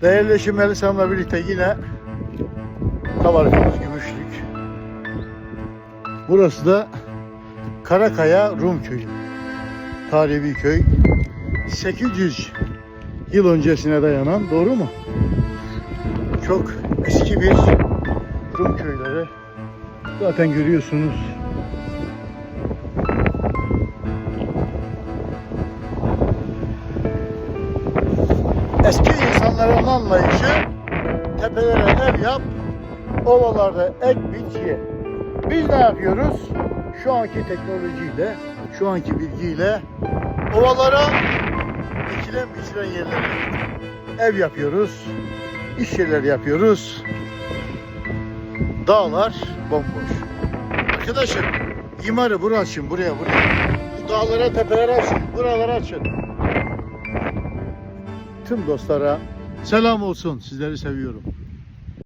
Değerli eşim Melisa'mla birlikte yine Kabarcamız Gümüşlük. Burası da Karakaya Rum Köyü. Tarihi bir köy. 800 yıl öncesine dayanan, doğru mu? Çok eski bir Rum köyleri. Zaten görüyorsunuz. Eski insanların anlayışı tepelere ev yap, ovalarda ek biç ye. Biz ne yapıyoruz? Şu anki teknolojiyle, şu anki bilgiyle ovalara ekilen biçilen yerlere ev yapıyoruz, iş yerleri yapıyoruz. Dağlar bomboş. Arkadaşım, imarı buraya açın, buraya. Bu dağlara, tepelere açın, buralara açın. Tüm dostlara selam olsun. Sizleri seviyorum.